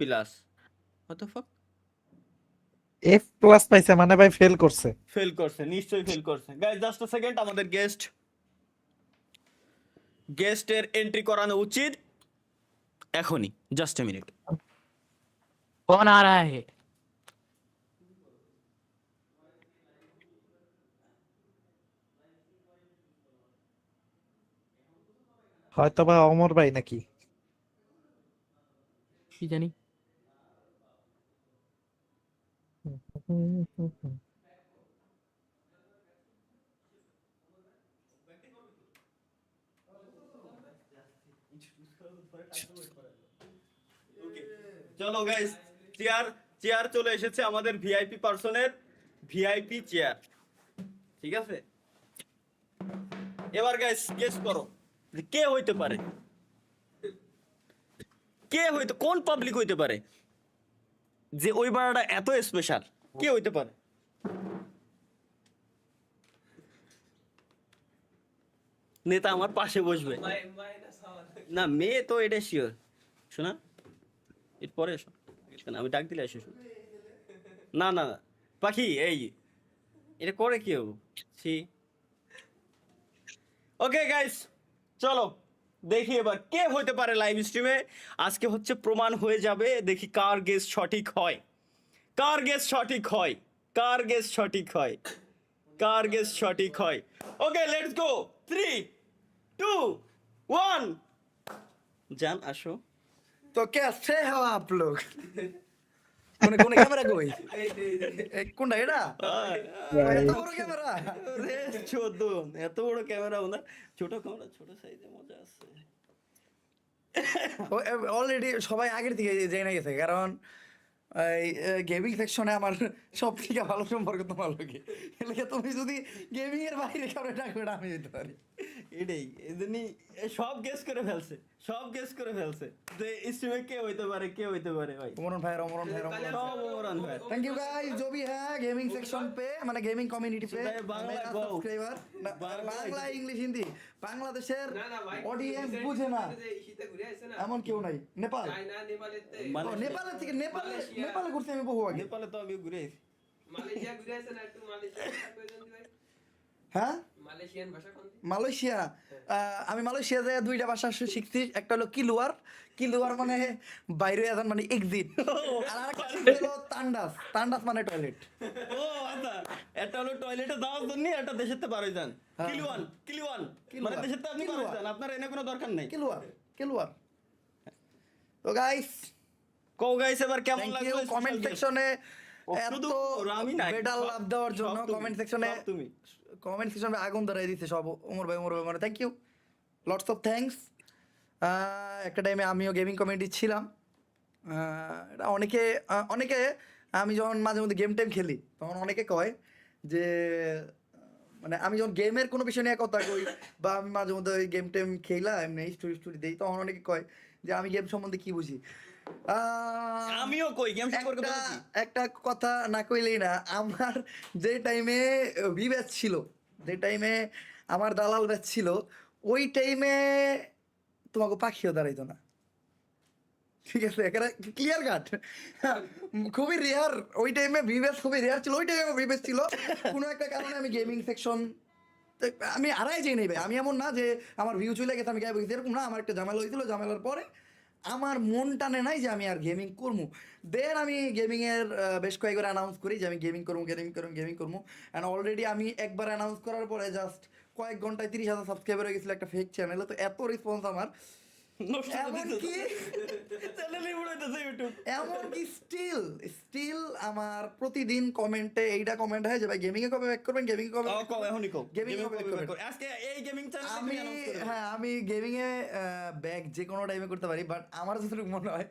Plus what the fuck F plus পাইছে মানে ভাই ফেল করছে। ফেল করছে, নিশ্চয়ই ফেল করছে। গাইস জাস্ট আ সেকেন্ড, আমাদের গেস্টের এন্ট্রি করানো উচিত এখনই। Just a minute. कौन आ रहा है? হয়তো বা অমর ভাই নাকি। কি জানি। চলো গাইস, চেয়ার চেয়ার চলে এসেছে আমাদের ভিআইপি পার্সনের ভিআইপি চেয়ার। ঠিক আছে, এবার গাইস গেস করো যে কে হইতে পারে, কে হইতে, কোন পাবলিক হইতে পারে যে ওই বাড়াটা এত স্পেশাল, কে হইতে পারে? নেতা আমার পাশে বসবে না, মেয়ে তো এটা শিওর। শোনা, এর পরে এসো, আমি ডাক দিলে এসো। না না পাখি, এই এটা করে কেউ সি। ওকে গাইস, চলো দেখি এবার কে হইতে পারে লাইভ স্ট্রিমে। আজকে হচ্ছে প্রমাণ হয়ে যাবে, দেখি কার গেস সঠিক হয়, কার গেস সঠিক হয়, কার গেস সঠিক হয়, কার গেস সঠিক হয়। Okay let's go, 3 2 1। জান আসো। तो कैसे हो आप लोग? কোনে কোনে ক্যামেরা কই? কোনটা এটা? এত বড় ক্যামেরা? রে চোদন, এত বড় ক্যামেরা ওনার, ছোট ক্যামেরা ছোট সাইজে মজা আছে। অলরেডি সবাই আগের থেকে জেনে গেছে, কারণ এই গেমিং সেকশনে আমার সব থেকে ভালো সম্পর্ক তোমার লোকে। এলাকা তুমি যদি গেমিং এর বাইরে কাউরে ডাকবে আমি যেতে পারি। এটাই এজন্যই সব গেস করে ফেলছে, সব গেস করে ফেলছে যে স্ট্রিমে কে হইতে পারে, কে হইতে পারে ভাই। অমরন ভাই, অমরন ভাই, সব ওমরান ভাই। थैंक यू गाइस जो भी है गेमिंग सेक्शन पे, মানে গেমিং কমিউনিটি पे বাংলা मेरा গাও। সাবস্ক্রাইবার, বাংলা ইংলিশ হিন্দি, বাংলাদেশের অডিয়েন্স বুঝে না এমন কেউ নাই। নেপাল, নেপালের থেকে নেপালে ঘুরতে আমি বহু আগে। নেপালে তো আমি ঘুরে এসেছি। মালয়েশিয়া ঘুরে আসেন একটু, মালয়েশিয়া ভাষা কই জানি ভাই? হ্যাঁ, মালয়েশিয়ান ভাষা কোন? মালয়েশিয়া। আমি মালয়েশিয়া যায় দুইটা ভাষা শিখছি, একটা হলো কিলুয়ার, কিলুয়ার মানে বাইরে আছেন মানে এক্সিট, আর আরেকটা হলো তান্ডাস, তান্ডাস মানে টয়লেট। ও আচ্ছা, এটা হলো টয়লেটে যাওয়ার জন্য, এটা দেশেতে বারোই যান। কিলুয়ান, কিলুয়ান মানে দেশেতে আপনি বারোই যান, আপনার এনে কোনো দরকার নাই। কিলুয়ার, কিলুয়ার। তো গাইস, কও গাইস এবার কেমন থ্যাংক ইউ লাগলো কমেন্ট সেকশনে এত শুধু আমি নাই, বেডাল লাভ দেওয়ার জন্য। সব তুমি, কমেন্ট সেকশনে, সব তুমি। কমেন্ট সেকশনে আগুন ধরাই দিচ্ছে সব। ওমর ভাই মানে thank you, lots of thanks. একটা টাইমে আমিও গেমিং কমিউনিটি ছিলাম। এটা অনেকে অনেকে আমি যখন মাঝে মধ্যে গেম টেম খেলি তখন অনেকে কয় যে মানে আমি যখন গেমের কোনো বিষয় নিয়ে কথা কই বা আমি মাঝে মধ্যে ওই গেম টেম খেলা এমনি স্টোরি দিই, তখন অনেকে কয় যে আমি গেম সম্বন্ধে কি বুঝি। আমিও কই গেম সম্পর্কে একটা বলেছি। একটা কথা না কইলেই না, আমার যে টাইমে ভি ব্যাচ ছিল, যে টাইমে আমার দালাল ব্যাচ ছিল, ওই টাইমে তোমাকে পাখিও দাঁড়াইতো না। ঠিক আছে, এখানে ক্লিয়ার কাট, খুবই রেয়ার। ওই টাইমে ভি ব্যাচ খুবই রেয়ার ছিল, ওই টাইমে ভি ব্যাচ ছিল। কোনো একটা কারণে আমি গেমিং সেকশন আমি হারাই যাই নাই ভাই। আমি এমন না যে আমার ভিউ চলে গেছে আমি গায়ে বসেছি, এরকম না। আমার একটা ঝামেলা হয়েছিল, ঝামেলার পরে আমার মন টানে নাই যে আমি আর গেমিং করবো। দেন আমি গেমিংয়ের বেশ কয়েকবার অ্যানাউন্স করি যে আমি গেমিং করবো, গেমিং করবো। অ্যান্ড অলরেডি আমি একবার অ্যানাউন্স করার পরে জাস্ট কয়েক ঘন্টায় 30,000 সাবস্ক্রাইবার হয়ে গেছিলো একটা ফেক চ্যানেলে। তো এত রেসপন্স আমার, এমনকি এমনকি স্টিল আমার প্রতিদিন কমেন্টে এইটা কমেন্ট হয় যে ভাই গেমিং এ কবে ব্যাক করবেন, গেমিং কবে গেমিং কবে ব্যাক করবেন। আজকে এই গেমিং চ্যানেলে আমি হ্যাঁ, আমি গেমিং এ ব্যাক যে কোনো টাইমে করতে পারি, বাট আমার যতটুকু মনে হয়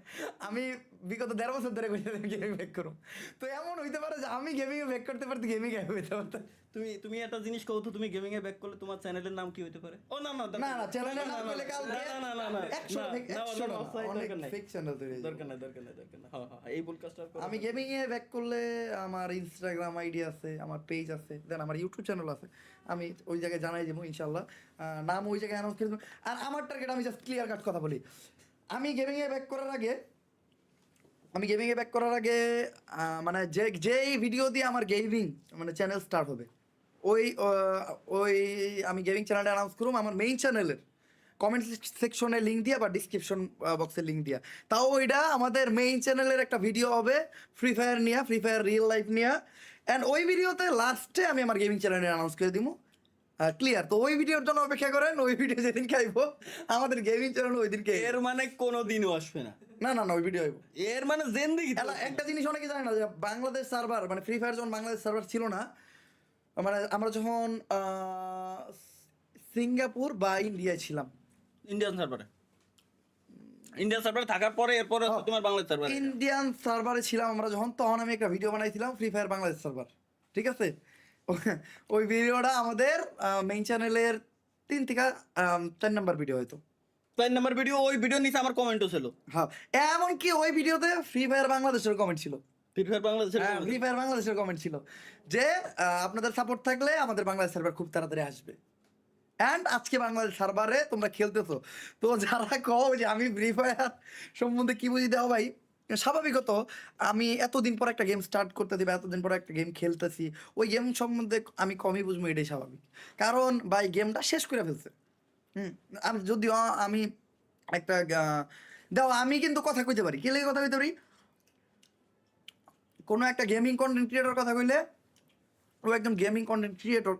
আমি বিগত 1.5 বছর ধরে গেমিং ব্যাক করব। তো এমন হইতে পারে যে আমি গেমিং এ ব্যাক করতে পারতে, গেমিং এ হইতে পারতাম। তুমি একটা জিনিস কও তো, তুমি গেমিং এ ব্যাক করলে তোমার চ্যানেলের নাম কি হতে পারে? ও না না না না, চ্যানেলের নাম বলে কাল না না না 100 অনেক ফেক চ্যানেল তৈরি হয়ে যাবে। দরকার নাই। হ্যাঁ এই পডকাস্ট আমি গেমিং এ ব্যাক করলে আমার ইনস্টাগ্রাম আইডি আছে, আমার পেজ আছে, দেন আমার ইউটিউব চ্যানেল আছে। আমি ওই জায়গায় জানাই দেবো ইনশাল্লাহ, নাম ওই জায়গায় অ্যানাউন্স করে দেবো। আর আমার টার্গেট, আমি জাস্ট ক্লিয়ার কাট কথা বলি, আমি গেমিং এ ব্যাক করার আগে আমি গেমিং এ ব্যাক করার আগে মানে যেই ভিডিও দিয়ে আমার গেমিং মানে চ্যানেল স্টার্ট হবে ওই ওই আমি গেমিং চ্যানেলটা অ্যানাউন্স করুম আমার মেইন চ্যানেলের কমেন্ট সেকশনে লিঙ্ক দিয়া বা ডিসক্রিপশন বক্সে লিঙ্ক দিয়া, তাও ওইটা আমাদের মেইন চ্যানেলের একটা ভিডিও হবে ফ্রি ফায়ার নিয়ে, ফ্রি ফায়ার রিয়েল লাইফ নিয়ে। অ্যান্ড ওই ভিডিওতে লাস্টে আমি আমার গেমিং চ্যানেলে অ্যানাউন্স করে দিব। ক্লিয়ার? তো ওই ভিডিওর জন্য অপেক্ষা করেন, ওই ভিডিও যেদিনকে আইব আমাদের গেমিং চ্যানেল ওই দিনকে। এর মানে কোনোদিনও আসবে না। না না না, ওই ভিডিও আইব। এর মানে জেন্দিগি একটা জিনিস অনেকে জানে না যে বাংলাদেশ সার্ভার মানে ফ্রি ফায়ার যখন বাংলাদেশ সার্ভার ছিল না, মানে আমরা যখন সিঙ্গাপুর বা ইন্ডিয়ায় ছিলাম, ইন্ডিয়ান সার্ভারে থাকার পরে এরপরে হচ্ছে তোমার বাংলাদেশ সার্ভারে। ইন্ডিয়ান সার্ভারে ছিলাম আমরা যখন, তখন আমি একটা ভিডিও বানাইছিলাম ফ্রি ফায়ার বাংলাদেশ সার্ভার, ঠিক আছে? ওই ভিডিওটা আমাদের মেইন চ্যানেলের 3 থেকে 4 নাম্বার ভিডিও হয়তো। 4 নাম্বার ভিডিও, ওই ভিডিও নিচে আমার কমেন্টও ছিল। হ্যাঁ, এমনকি ওই ভিডিওতে ফ্রি ফায়ার বাংলাদেশের কমেন্ট ছিল। ফ্রি ফায়ার বাংলাদেশের ফ্রি ফায়ার বাংলাদেশের কমেন্ট ছিল যে আপনাদের সাপোর্ট থাকলে আমাদের বাংলাদেশ সার্ভার খুব তাড়াতাড়ি আসবে। অ্যান্ড আজকে বাংলাদেশ সার্ভারে তোমরা খেলতেছো। তো যারা কও যে আমি ফ্রি ফায়ার সম্বন্ধে কি বুঝি দাও ভাই, স্বাভাবিকত আমি এতদিন পর একটা গেম স্টার্ট করতে দিবে, এতদিন পর একটা গেম খেলতেছি, ওই গেম সম্বন্ধে আমি কমই বুঝবো, এটাই স্বাভাবিক। কারণ ভাই গেমটা শেষ করে ফেলছে। আমি যদিও আমি একটা দাও, আমি কিন্তু কথা কইতে পারি, কে লেগে কথা কইতে পারি, কোনো একটা গেমিং কন্টেন্ট ক্রিয়েটর কথা কইলে ও একজন গেমিং কন্টেন্ট ক্রিয়েটর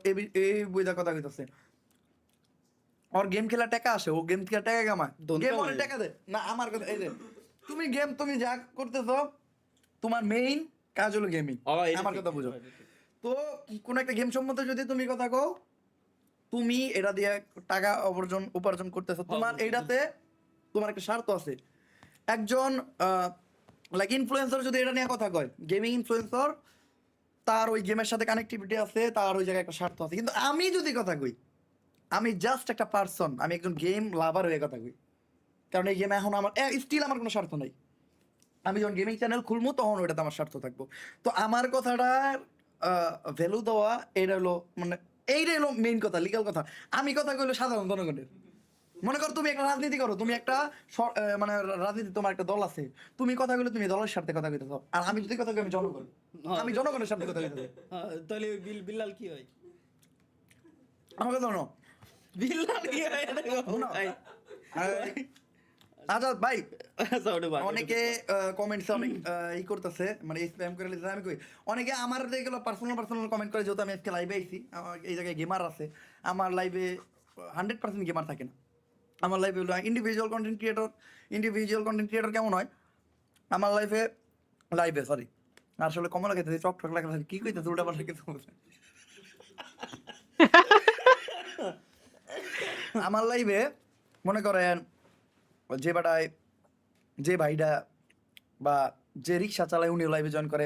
এই বইটা কথা কইতেছে, ওর গেম খেলা টাকা আসে, ও গেম খেলা টাকা কামায়, গেম ওরে টাকা দেয় না। আমার কথা এই যে তুমি যা করতেছো তোমার মেইন কাজ হলো গেমিং, আমার কথা বুঝো। তো কোন একটা গেম সম্বন্ধে যদি তুমি কথা কও, তুমি এটা দিয়ে টাকা উপার্জন করতেছো, তোমার এইটাতে তোমার একটা স্বার্থ আছে। একজন লাইক ইনফ্লুয়েন্সার যদি এটা নিয়ে কথা কয়, গেমিং ইনফ্লুয়েন্সার, তার ওই গেমের সাথে কানেক্টিভিটি আছে, তার ওই জায়গায় একটা স্বার্থ আছে। কিন্তু আমি যদি কথা কই, আমি জাস্ট একটা পার্সন, আমি একজন গেম লাভার হয়ে কথা কই, কারণ এই গেমে এখন আমার স্টিল আমার কোনো স্বার্থ নাই। আমি যখন গেমিং চ্যানেল খুলবো তখন ওইটাতে আমার স্বার্থ থাকবো। তো আমার কথাটার ভ্যালু দেওয়া এটা হলো মানে এইটাই হলো মেইন কথা, লিগাল কথা। আমি কথা কইলো সাধারণ জনগণের। মনে করো তুমি একটা রাজনীতি করো, তুমি একটা মানে রাজনীতি, তোমার একটা দল আছে, তুমি কথা কইলে তুমি দলের স্বার্থে কথা কইতেছো, আর আমি যদি কথা কই আমি জনগণ, আমি জনগণের স্বার্থে কথা কইতেছি। তাহলে বিল্লাল কি হয়? আমার কথা শোনো, বিল্লাল কি হয়? আচ্ছা ভাই, আচ্ছা, ওটা বাদ। অনেকে কমেন্টসে অনেক ই করতেছে, মানে স্প্যাম করে লিখতেছে। আমি কই অনেকে আমার যেগুলো পার্সোনাল কমেন্ট করে, যেহেতু আমি আজকে লাইভে আইছি, আমার এই জায়গায় গেমার আছে, আমার লাইভে 100% গেমার থাকে না। আমার লাইফে হলো ইন্ডিভিজুয়াল কন্টেন্ট ক্রিয়েটর কেমন হয় আমার লাইভে সরি আসলে কমলা খেতে চক ঠক লাগা কি কইতেছে উল্টা পাল্টা কিছু বলছে। আমার লাইভে মনে করেন যে ভাইটা বা যে রিক্সা চালায় উনিও লাইভে জয়েন করে,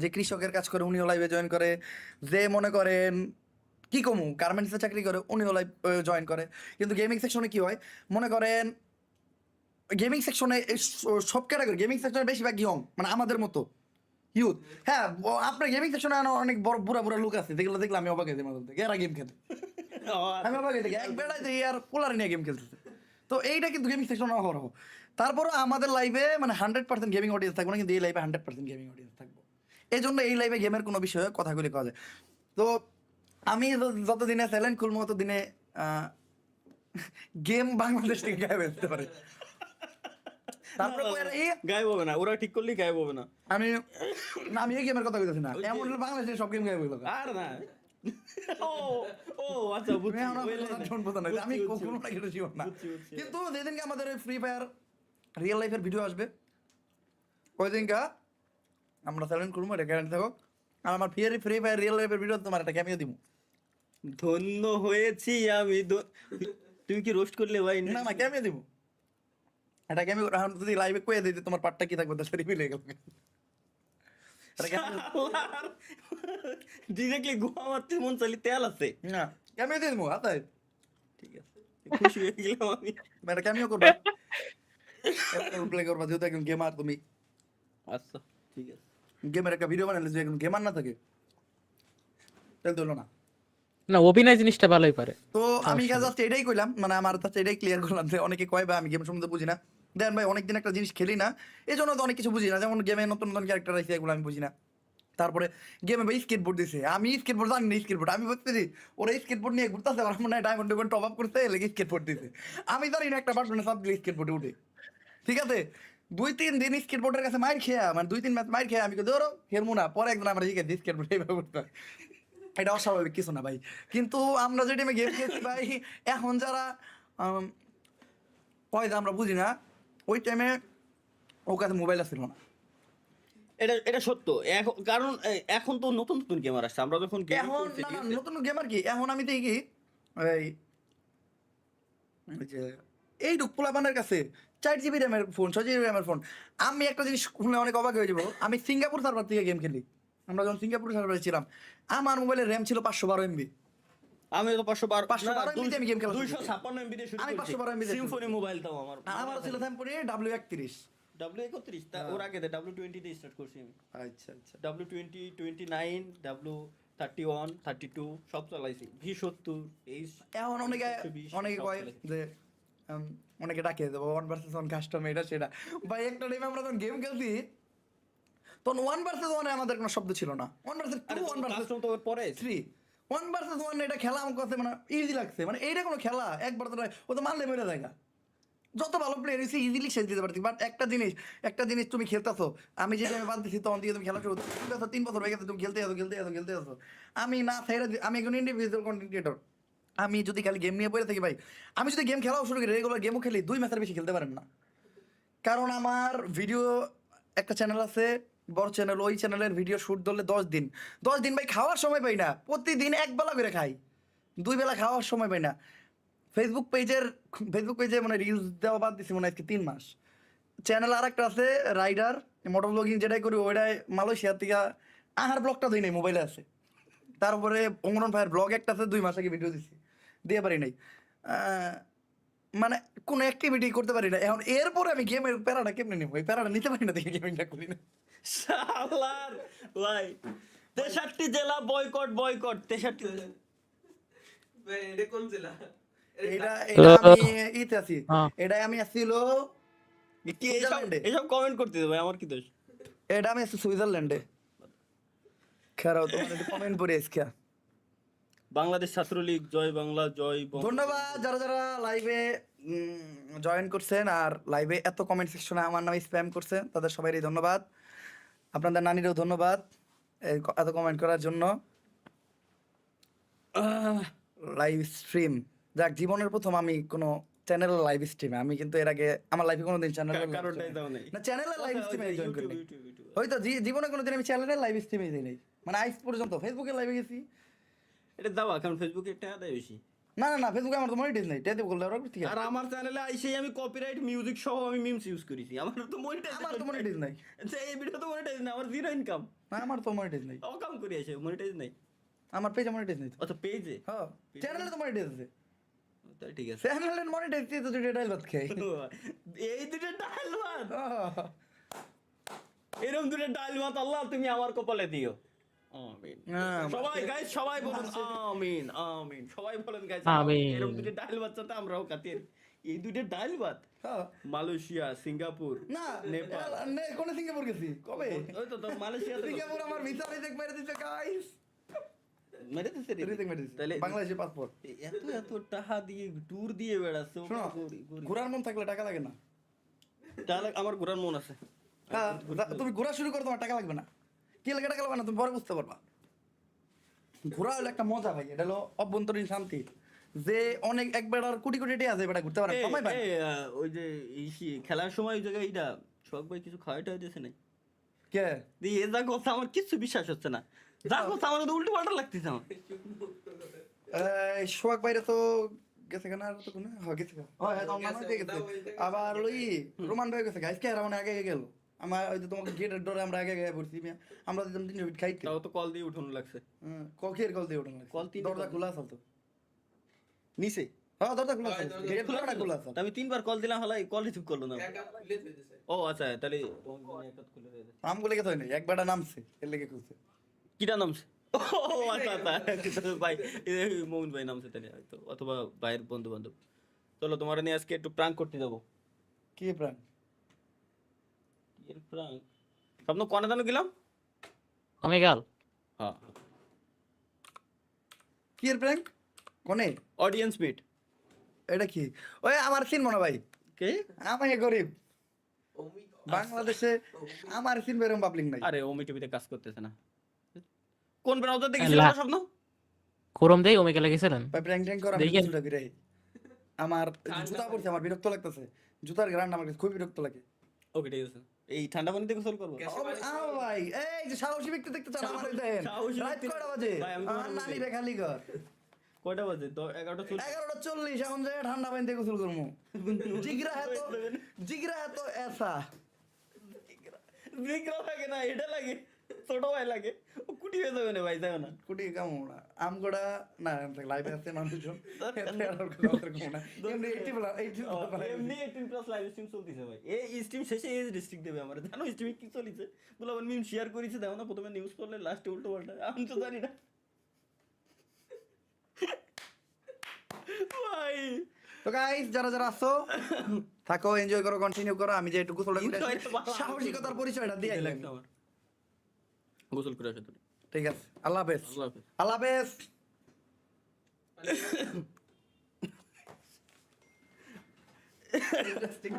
যে কৃষকের কাজ করে উনিও লাইভে জয়েন করে, যে মনে করেন কি কমু গার্মেন্টসে চাকরি করে উনিও লাইভ জয়েন করে। কিন্তু গেমিং সেকশনে কি হয়, মনে করেন গেমিং সেকশনে সব ক্যাটাগরি, গেমিং সেকশনে বেশিরভাগ ইয়ং, মানে আমাদের মতো ইউথ। হ্যাঁ, আপনার গেমিং সেকশনে অনেক বড় বুড়া লোক আছে, যেগুলো দেখলে আমি অবাক হয়ে যাই মাঝে মধ্যে, এরা গেম খেলে আমি অবাক হয়ে থাকি, এক বেড়ায় দেখি আর পোলারে নিয়ে গেম খেলতেছে। তো এইটা কিন্তু গেমিং সেকশন অহরহ। তারপরও আমাদের লাইভে মানে 100% গেমিং অডিয়েন্স থাকবে না, কিন্তু এই লাইভে 100% গেমিং অডিয়েন্স থাকবো। এই জন্য এই লাইভে গেমের কোনো বিষয়ে কথাগুলি কওয়া যায়। তো আমি যতদিনে চ্যালেঞ্জ খুলবো ততদিনে গেম বাংলাদেশ থেকে গায়েব হয়ে যেতে পারে। তারপরে গায়েব হবে না, ওরা ঠিক করলেই গায়েব হবে না। আমি এই গেমের কথা বলতেছি না, এমন বাংলাদেশের সব গেম গায়েব হয়ে যাবে। আর না ও আচ্ছা বুঝছি, আমি কখনো না কেটেছি না। কিন্তু যেদিনকে আমাদের ফ্রি ফায়ার রিয়েল লাইফের ভিডিও আসবে, ওই দিনকা আমরা চ্যালেঞ্জ করবো, এটা গ্যারান্টি থাকো। আর আমার ফ্রি ফায়ার রিয়েল লাইফের ভিডিও তোমার একটা ক্যামিও দিব। ধন্য হয়েছি আমি। তুমি কি রোস্ট করলে ভাই? না না, ক্যামিও দিব, এটা ক্যামিও। যদি লাইভে কয়ে দিই তোমার পার্টটা কি থাকবে, তার রিভিল হয়ে গেল। ডিরেক্টলি গোয়া মারতে মন চালি তেল আছে না, ক্যামিও দিয়ে দেবো হাতায়। ঠিক আছে, খুশি হয়ে গেলাম আমি। তুমি একটা ক্যামিও করবা, প্লে করবা, যেহেতু একজন গেমার তুমি। আচ্ছা ঠিক আছে, গেমের একটা ভিডিও বানালে যে একজন গেমার না থাকে তাহলে তো হলো না। না, অভিনয় জিনিসটা ভালোই পারে। তো আমি জাস্ট এটাই কইলাম, মানে আমার কাছে এটাই ক্লিয়ার করলাম যে অনেকে কয় বা আমি গেম সম্বন্ধে বুঝি না। দেন ভাই অনেকদিন একটা জিনিস খেলি না, এই জন্য তো অনেক কিছু বুঝি না, যেমন গেমে নতুন নতুন ক্যারেক্টার আছে এগুলো আমি বুঝি না। তারপরে গেমে ভাই স্কেটবোর্ড দিছে, আমি স্কেটবোর্ড জানি না, স্কেটবোর্ড আমি বুঝতেছি ওরা স্কেটবোর্ড নিয়ে ঘুরতেছে, আমার মনে হয় ডায়মন্ড টপ আপ করতে লেগে স্কেটবোর্ড দিছে, আমি জানি না একটা বাটনে সব দিলে স্কেটবোর্ডে উঠে। ঠিক আছে, 2-3 দিন স্কেটবোর্ডের কাছে মাইর খেয়া, মানে 2-3 ম্যাচ মাইর খেয়া আমি ধরো হেরমু না, পরে একদিন আমরা শিখে দিই স্কেটবোর্ড এইভাবে করতে হয়। এটা অস্বাভাবিক কিছু না ভাই, কিন্তু আমরা যে টাইমে গেম খেলছি ভাই, এখন যারা পয়সা আমরা বুঝি না, ওই টাইমে ওর কাছে মোবাইল আসছিল না। এটা সত্য এখন, কারণ এখন তো নতুন নতুন গেমার আসছে, আমরা যখন গেম এখন না না নতুন গেমার কি, এখন আমি দেখি এই ওই যে এইটুক পোলাপানের কাছে 4 GB র্যামের ফোন, 6 GB র্যামের ফোন। আমি একটা জিনিস শুনলে অনেক অবাক হয়ে যাবো, আমি সিঙ্গাপুর সার্ভার থেকে গেম খেলি, আমরা যখন সিঙ্গাপুর সার্ভারে ছিলাম, আমার মোবাইলের র্যাম ছিল 512 MB। আমি তো 512 512 MB তে আমি গেম খেলা শুরু করছি। 256 MB দিয়ে শুরু আমি করেছি। 512 MB দিয়ে শুরু সিম্ফনি মোবাইল তাও আমার ছিল স্যামপুরে W31। W31 তা ওর আগে W20 দিয়ে স্টার্ট করছি আমি। আচ্ছা আচ্ছা। W20, 29, W31, 32 সব চালাইছি। V70 এই এখন অনেকে 120 অনেকে সব কয় চালাইছি। যে অনেকে ডাকে দেবো 1 vs 1 কাস্টম এটা সেটা, ভাই একটা টাইমে আমরা যখন গেম খেলছি তখন 1 vs 1 আমাদের কোনো শব্দ ছিল না, 1 vs 2, 1 vs কাস্টম তো ওর পরে 3, 1 vs 1 এটা খেলা আমার কাছে মানে ইজি লাগছে, মানে এইটা কোনো খেলা একবার তো নয়, ও তো মারলে মেরে জায়গা, যত ভালো প্লেয়ার এসে ইজিলি শেষ দিতে পারতি। বাট একটা জিনিস তুমি খেলতেছো, আমি যে টাইমে বাদ দিচ্ছি তখন থেকে তুমি খেলা শুরু 3 বছর হয়ে গেছে, তুমি খেলতে আসো। আমি না ছেড়ে আমি এখন ইন্ডিভিজুয়াল কন্টেন্ট ক্রিয়েটর, আমি যদি খালি গেম নিয়ে পড়ে থাকি ভাই, আমি যদি গেম খেলাও শুরু করি, রেগুলার গেমও খেলি, 2 ম্যাচের বেশি খেলতে পারেন না। কারণ আমার ভিডিও একটা চ্যানেল আছে, বড় চ্যানেল, ওই চ্যানেলের ভিডিও শ্যুট ধরলে 10 দিন ভাই খাওয়ার সময় পাই না, প্রতিদিন 1 বেলা করে খাই, 2 বেলা খাওয়ার সময় পাই না। ফেসবুক পেজে মানে রিলস দেওয়া বাদ দিছি মনে হয় আজকে 3 মাস। চ্যানেল আর একটা আছে রাইডার মোটর ব্লগিং, যেটাই করি ওইটাই মালয়েশিয়া থেকে আহার ব্লগটা দিই নাই, মোবাইলে আছে। তারপরে অমরন ভাইয়ের ব্লগ একটা আছে, 2 মাস আগে ভিডিও দিছি, দিয়ে পারি নাই, মানে কোনো অ্যাক্টিভিটি করতে পারি না। এখন এরপরে আমি গেমের প্যারাটা কেমনে নেবো, এই প্যারাটা নিতে পারি না দেখে গেমিংটা করি না। শালার ভাই 63 জেলা বয়কট 63 ভাই এটা কোন জেলা? এটা আমি ইতে আছি, হ্যাঁ। এটা আমি আসছিল কি সুইজারল্যান্ডে, এসব কমেন্ট করতে দেবে আমার কি দোষ? এটা আমি আসছি সুইজারল্যান্ডে। খারাপ তোমার একটু কমেন্ট পড়ে এসকে। বাংলাদেশ ছাত্রলীগ জয় বাংলা জয় ধন্যবাদ যারা যারা লাইভে জয়েন করছেন আর লাইভে এত কমেন্ট সেকশনে আমার নামে স্প্যাম করছেন, তাদের সবাইরই ধন্যবাদ। আপনাদের নানিরও ধন্যবাদ এত কমেন্ট করার জন্য। লাইভ স্ট্রিম, যাক জীবনের প্রথম আমি কোনো চ্যানেলের লাইভ স্ট্রিমে, আমি কিন্তু এর আগে আমার লাইফে কোনোদিন কারণটাই দাও নেই। না চ্যানেলের লাইভ স্ট্রিমে জয়েন করি নাই, ইউটিউব। হয়তো জীবনে কোনোদিন আমি চ্যানেলের লাইভ স্ট্রিমে যাই নাই, মানে আজ পর্যন্ত ফেসবুকে লাইভে গেছি। এটা দাও, কারণ ফেসবুকে টাকা দেয় বেশি। না না না ফেসবুকে আমার তো মনিটাইজ নাই, টেতে বললে ওরা ঠিক আর আমার চ্যানেলে আইসেই আমি কপিরাইট মিউজিক সহ আমি মিমস ইউজ করেছি, আমার তো মনিটাইজ, আমার তো মনিটাইজ নাই, এই ভিডিও তো মনিটাইজ না, আমার জিরো ইনকাম, না আমার তো মনিটাইজ নাই, অকাম করে আসে মনিটাইজ নাই। আমার পেজে মনিটাইজ নাই তো। আচ্ছা পেজে, হ্যাঁ চ্যানেলে তো মনিটাইজ আছে, তাই ঠিক আছে। চ্যানেলের মনিটাইজ দিয়ে তো দুটো ডাইল ভাত খাই। এই দুটো ডাল ভাত, এরকম দুটো ডাল ভাত আল্লাহ তুমি আমার কপালে দিও, আমিন। সবাই গাইস সবাই বলুন আমিন আমিন, সবাই বলেন গাইস আমিন। এরকম দুটো ডাল ভাত চাতে আমরাও খাতির। এই দুটো ডাল ভাত মালয়েশিয়া, সিঙ্গাপুর, না নেপাল, কোন সিঙ্গাপুর গেছি কবে? ওই তো মালয়েশিয়াতে সিঙ্গাপুর আমার ভিসা রিজেক্ট মেরে দিতে গাইস, মেরে দিছে রে। রিজেক্ট মেরে দিতে, তাহলে বাংলাদেশের পাসপোর্ট। এত টাকা দিয়ে ট্যুর দিয়ে বেড়াচ্ছে, শোনো ঘোরার মন থাকলে টাকা লাগে না, তাহলে আমার ঘোরার মন আছে। হ্যাঁ তুমি ঘোরা শুরু করো তোমার টাকা লাগবে না, কি লাগে টাকা লাগবে না তুমি পরে বুঝতে পারবা। ঘোরা হলো একটা মজা ভাই, এটা হলো অভ্যন্তরীণ শান্তি, যে অনেক একবার আর কোটি কোটি টাকা আছে বেটা ঘুরতে পারে সময় পায় না। ওই যে খেলার সময় ওই জায়গায় এইটা শখ ভাই কিছু খাওয়াটা হইতেছে না, কে দিয়ে যা কথা আমার কিছু বিশ্বাস হচ্ছে না, যা কথা আমার তো উল্টো পাল্টা লাগতেছে আমার। সোহাগ বাইরে তো গেছে কেন, আর তো কোনো গেছে হ্যাঁ তোমার নাম দিয়ে গেছে, আবার ওই রোমান ভাই গেছে গাইস কে আর মানে আগে গেল, আমার ওই যে তোমাকে গেটের ডোরে আমরা আগে গিয়ে পড়ছি, আমরা দিতাম 3 মিনিট খাইতে, তাও তো কল দিয়ে উঠানো লাগছে, ককের কল দিয়ে ওঠেন কল তিন দরজা খোলা আছে তো, নিচে হ্যাঁ দরজা খোলা আছে, দরজা গেট খোলা খোলা আছে। আমি 3 বার কল দিলাম, হালাই কল রিসিভ করলো না। একা খুলে দিতেছে। ও আচ্ছা, তাহলে একাত খুলে দিয়েছে। নাম বলে গেছে না একবারটা নামছে এর লেগে খুলছে। কিটা নামছে? ও আচ্ছা আচ্ছা ভাই, মোমিন ভাই নামছে তাহলে হয়তো, অথবা ভাইয়ের বন্ধু বান্ধব। চলো তোমার নিয়ে আজকে একটু প্রাঙ্ক করতে যাবো। কি প্রাণ এর প্রাঙ্ক স্বপ্ন কনে দানো গেলাম ওমেগাল হ্যাঁ কি এর প্র্যাঙ্ক কোনে অডিয়েন্স বিট এটা কি ওই আমার চিনবো না ভাই কে আমি গরিব ওমি বাংলাদেশে আমার চিনবো এরকম পাবলিক নাই আরে ওমি টিভিতে কাজ করতেছে না কোন ব্রাউজার দেখেছিলাম আল্লাহ। স্বপ্ন কোরম দেই ওমেগালে গেছিলেন ভাই প্র্যাঙ্ক ট্যাঙ্ক করে আমি দেখেন। কিছুটা ঘুরে আই। আমার জুতা পড়ছে আমার বিরক্ত লাগতেছে জুতার গ্রান্ড আমার কাছে খুব বিরক্ত লাগে ওকে ঠিক আছে এই ঠান্ডা পানিতে গোসল করবো গ্যাসে পানি আও ভাই এই যে সাহসী ব্যক্তি দেখতে চান আমার দেন সাহসী রাত ব্যক্তি- কয়টা বাজে ভাই, আমি তোমার আমার বলি। নানি রে খালি ঘর কয়টা বাজে 11:40 11:40 এখন যে ঠান্ডা পানিতে গোসল করবো জিগরা এত এসা বিক্রম লাগে না এটা লাগে ছোট ভাই লাগে ও কুটি হয়ে যাবে না ভাই যাও না কুটি কামো না আমগোড়া না লাইভে আছে মানুষজন এমনি 80 প্লাস 80 এমনি 18 প্লাস লাইভ স্ট্রিম চলতেছে ভাই এই স্ট্রিম শেষে এজ রেস্ট্রিক্ট দেবে আমার জানো স্ট্রিমে কি চলছে বলে আবার মিম শেয়ার করেছে দেখো না প্রথমে নিউজ পড়লে লাস্টে উল্টো পাল্টা আমি তো জানি না ভাই তো গাইস যারা যারা আসছো থাকো এনজয় করো কন্টিনিউ করো আমি যে একটু গোসলটা করে Enjoy আসি, তো ভালো। সাহসিকতার পরিচয়টা দিয়ে আইলাম। লাগছে আমার গোসল করে আসে তুমি ঠিক আছে আল্লাহ হাফেজ আল্লাহ হাফেজ আল্লাহ হাফেজ ইন্টারেস্টিং